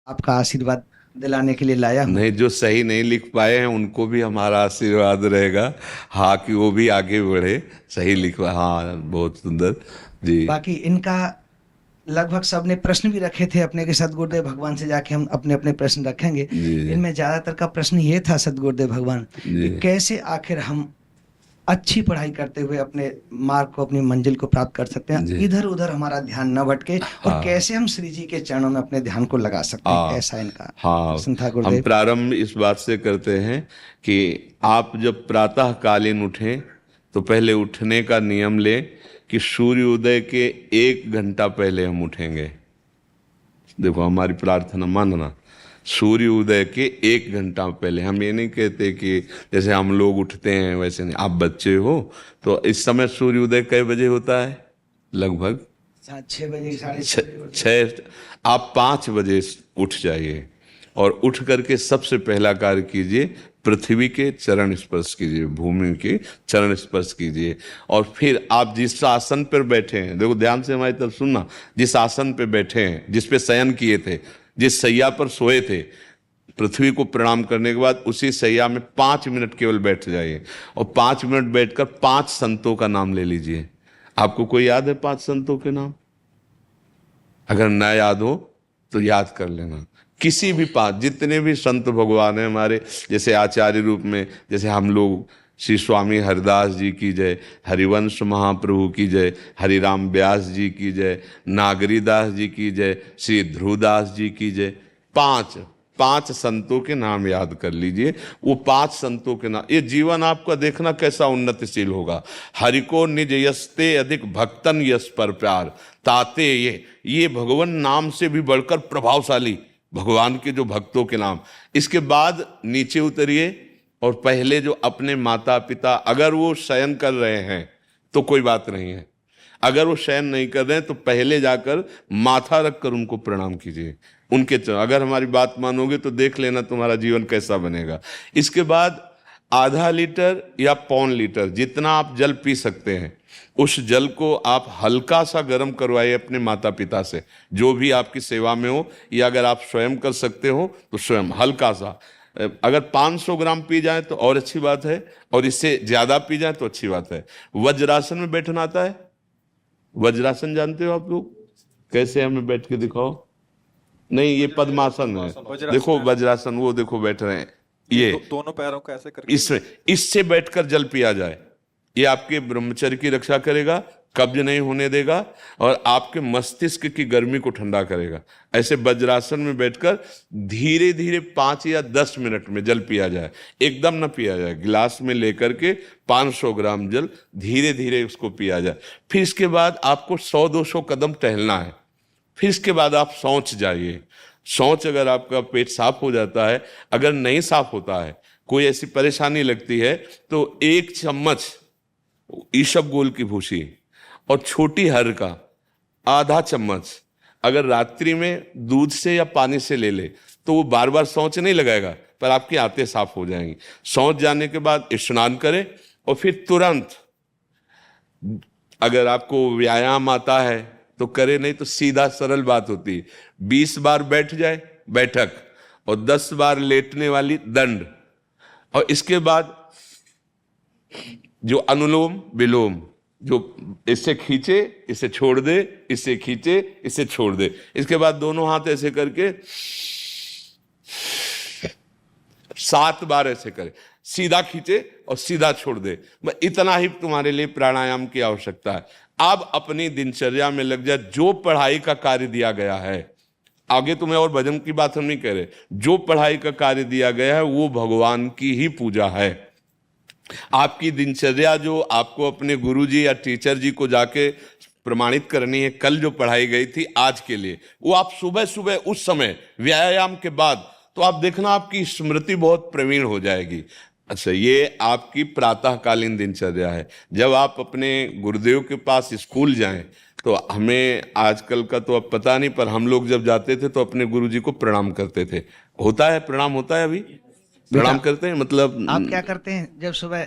आपका आशीर्वाद दिलाने के लिए लाया हूँ। नहीं, जो सही नहीं लिख पाए हैं उनको भी हमारा आशीर्वाद रहेगा। हाँ, कि वो भी आगे बढ़े, सही लिख पाए। हाँ, बहुत सुंदर जी। बाकी इनका लगभग सबने प्रश्न भी रखे थे अपने के सदगुरुदेव भगवान से, जाके हम अपने अपने प्रश्न रखेंगे। जी इनमें ज्यादातर का प्रश्न ये था सदगुरुदेव भगवान जी। कि कैसे आखिर हम अच्छी पढ़ाई करते हुए अपने मार्ग को, अपनी मंजिल को प्राप्त कर सकते हैं, जी। इधर उधर हमारा ध्यान न भटके, और हाँ कैसे हम श्री जी के चरणों में अपने ध्यान को लगा सकते हैं। हाँ ऐसा इनका हाँ। प्रश्न था हम गुरुदेव। प्रारंभ इस बात से करते हैं कि आप जब प्रातः कालीन उठें तो पहले उठने का नियम लें कि सूर्योदय के 1 घंटा पहले हम उठेंगे। देखो, हमारी प्रार्थना मानना, सूर्य उदय के 1 घंटा पहले। हम ये नहीं कहते कि जैसे हम लोग उठते हैं वैसे नहीं। आप बच्चे हो तो इस समय सूर्य उदय कई बजे होता है? लगभग 6 बजे, साढ़े छः। आप 5 बजे उठ जाइए और उठ करके सबसे पहला कार्य कीजिए, पृथ्वी के चरण स्पर्श कीजिए, भूमि के चरण स्पर्श कीजिए। और फिर आप जिस आसन पर बैठे हैं, देखो ध्यान से हमारी तरफ सुनना, जिस आसन पे बैठे हैं, जिस पे शयन किए थे, जिस सैया पर सोए थे, पृथ्वी को प्रणाम करने के बाद उसी सैया में 5 मिनट केवल बैठ जाइए और 5 मिनट बैठकर 5 संतों का नाम ले लीजिए। आपको कोई याद है 5 संतों के नाम? अगर ना याद हो तो याद कर लेना। किसी भी 5, जितने भी संत भगवान हैं हमारे, जैसे आचार्य रूप में, जैसे हम लोग श्री स्वामी हरिदास जी की जय, हरिवंश महाप्रभु की जय, हरिराम व्यास जी की जय, नागरीदास जी की जय, श्री ध्रुवदास जी की जय। 5 संतों के नाम याद कर लीजिए। वो 5 संतों के नाम, ये जीवन आपका देखना कैसा उन्नतिशील होगा। हरि को निज यस्ते अधिक भक्तन यस पर प्यार ताते ये भगवान नाम से भी बढ़कर प्रभावशाली भगवान के जो भक्तों के नाम। इसके बाद नीचे उतरिए और पहले जो अपने माता पिता, अगर वो शयन कर रहे हैं तो कोई बात नहीं है, अगर वो शयन नहीं कर रहे हैं तो पहले जाकर माथा रखकर उनको प्रणाम कीजिए, उनके चरण। अगर हमारी बात मानोगे तो देख लेना तुम्हारा जीवन कैसा बनेगा। इसके बाद आधा लीटर या पौन लीटर, जितना आप जल पी सकते हैं, उस जल को आप हल्का सा गर्म करवाइए अपने माता पिता से, जो भी आपकी सेवा में हो, या अगर आप स्वयं कर सकते हो तो स्वयं हल्का सा। अगर 500 ग्राम पी जाए तो और अच्छी बात है, और इससे ज्यादा पी जाए तो अच्छी बात है। वज्रासन में बैठना आता है? वज्रासन जानते हो आप लोग? कैसे, हमें बैठ के दिखाओ। नहीं, ये पद्मासन है। देखो वज्रासन, वो देखो बैठ रहे हैं, ये दोनों पैरों को ऐसे करके इससे बैठकर जल पिया जाए। ये आपके ब्रह्मचर्य की रक्षा करेगा, कब्ज नहीं होने देगा, और आपके मस्तिष्क की गर्मी को ठंडा करेगा। ऐसे वज्रासन में बैठकर धीरे धीरे 5 या 10 मिनट में जल पिया जाए। एकदम ना पिया जाए, गिलास में लेकर के 500 ग्राम जल धीरे धीरे उसको पिया जाए। फिर इसके बाद आपको 100-200 कदम टहलना है। फिर इसके बाद आप शौच जाइए। शौच, अगर आपका पेट साफ हो जाता है, अगर नहीं साफ होता है, कोई ऐसी परेशानी लगती है, तो 1 चम्मच ईसबगोल की भूसी और छोटी हर का आधा चम्मच अगर रात्रि में दूध से या पानी से ले ले तो वो बार बार शौच नहीं लगाएगा, पर आपकी आंतें साफ हो जाएंगी। शौच जाने के बाद स्नान करें और फिर तुरंत, अगर आपको व्यायाम आता है तो करे, नहीं तो सीधा सरल बात होती है, 20 बार बैठ जाए बैठक और 10 बार लेटने वाली दंड। और इसके बाद जो अनुलोम विलोम, जो इससे खींचे इसे छोड़ दे, इससे खींचे इसे छोड़ दे। इसके बाद दोनों हाथ ऐसे करके 7 बार ऐसे करे, सीधा खींचे और सीधा छोड़ दे। इतना ही तुम्हारे लिए प्राणायाम की आवश्यकता है। अब अपनी दिनचर्या में लग जा। जो पढ़ाई का कार्य दिया गया है, आगे तुम्हें और भजन की बात हम नहीं कह रहे, जो पढ़ाई का कार्य दिया गया है वो भगवान की ही पूजा है। आपकी दिनचर्या जो आपको अपने गुरुजी या टीचर जी को जाके प्रमाणित करनी है, कल जो पढ़ाई गई थी आज के लिए, वो आप सुबह सुबह उस समय व्यायाम के बाद, तो आप देखना आपकी स्मृति बहुत प्रवीण हो जाएगी। अच्छा, ये आपकी प्रातःकालीन दिनचर्या है। जब आप अपने गुरुदेव के पास स्कूल जाएं तो हमें आजकल का तो अब पता नहीं, पर हम लोग जब जाते थे तो अपने गुरुजी को प्रणाम करते थे। होता है प्रणाम, होता है अभी प्रणाम करते हैं। मतलब आप क्या करते हैं जब सुबह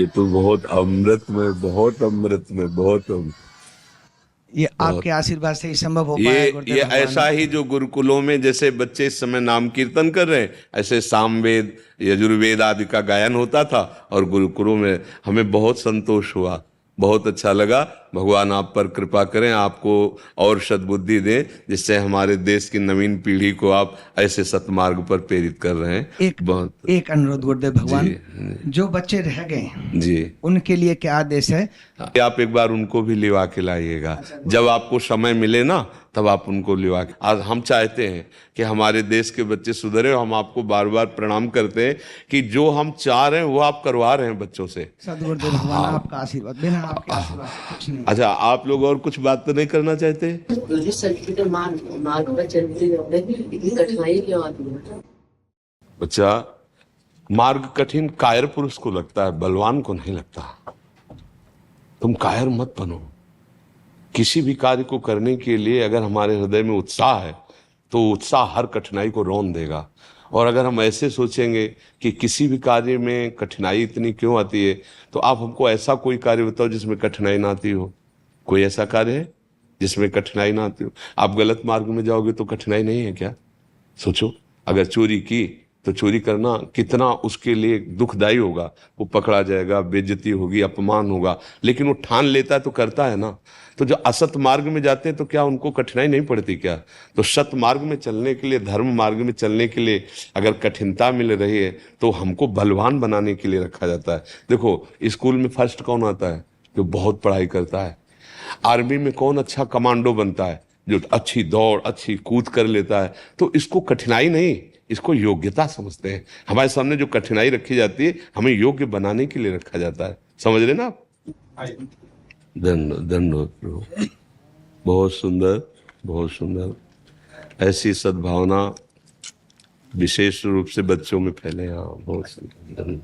ये तो बहुत अमृत में, बहुत अमृत में, बहुत ये आपके आशीर्वाद से ही संभव हो पाया ये गुरुदेव ये भगवान। ऐसा ही जो गुरुकुलों में जैसे बच्चे इस समय नाम कीर्तन कर रहे हैं, ऐसे सामवेद यजुर्वेद आदि का गायन होता था और गुरुकुलों में हमें बहुत संतोष हुआ, बहुत अच्छा लगा। भगवान आप पर कृपा करें, आपको और सद्बुद्धि दें, जिससे हमारे देश की नवीन पीढ़ी को आप ऐसे सतमार्ग पर प्रेरित कर रहे हैं। एक अनुरोध गुरुदेव भगवान, जो बच्चे रह गए जी, उनके लिए क्या आदेश है? आप एक बार उनको भी लिवा के लाइएगा, जब आपको समय मिले ना तब आप उनको लिवा के। आज हम चाहते हैं कि हमारे देश के बच्चे सुधरे, हम आपको बार बार प्रणाम करते हैं कि जो हम चाह रहे हैं वो आप करवा रहे हैं बच्चों से। सदगुरुदेव भगवान आपका आशीर्वाद, बिना आपके आशीर्वाद से कुछ नहीं। अच्छा, आप लोग और कुछ बात तो नहीं करना चाहते? मार्ग पर चलते इतनी कठिनाई क्यों आती है? बच्चा, मार्ग कठिन कायर पुरुष को लगता है, बलवान को नहीं लगता। तुम कायर मत बनो। किसी भी कार्य को करने के लिए अगर हमारे हृदय में उत्साह है तो उत्साह हर कठिनाई को रौंद देगा। और अगर हम ऐसे सोचेंगे कि किसी भी कार्य में कठिनाई इतनी क्यों आती है, तो आप हमको ऐसा कोई कार्य बताओ जिसमें कठिनाई ना आती हो। कोई ऐसा कार्य है जिसमें कठिनाई ना आती हो? आप गलत मार्ग में जाओगे तो कठिनाई नहीं है क्या? सोचो, अगर चोरी की तो चोरी करना कितना उसके लिए दुखदाई होगा। वो पकड़ा जाएगा, बेइज्जती होगी, अपमान होगा, लेकिन वो ठान लेता है तो करता है ना। तो जो असत मार्ग में जाते हैं तो क्या उनको कठिनाई नहीं पड़ती क्या? तो सत मार्ग में चलने के लिए, धर्म मार्ग में चलने के लिए अगर कठिनता मिल रही है तो हमको बलवान बनाने के लिए रखा जाता है। देखो, स्कूल में फर्स्ट कौन आता है? जो बहुत पढ़ाई करता है। आर्मी में कौन अच्छा कमांडो बनता है? जो अच्छी दौड़, अच्छी कूद कर लेता है। तो इसको कठिनाई नहीं, इसको योग्यता समझते हैं। हमारे सामने जो कठिनाई रखी जाती है, हमें योग्य बनाने के लिए रखा जाता है। समझ रहे ना आप? धन्यवाद प्रभु, बहुत सुंदर, बहुत सुंदर। ऐसी सद्भावना विशेष रूप से बच्चों में फैले। हाँ, बहुत सुंदर।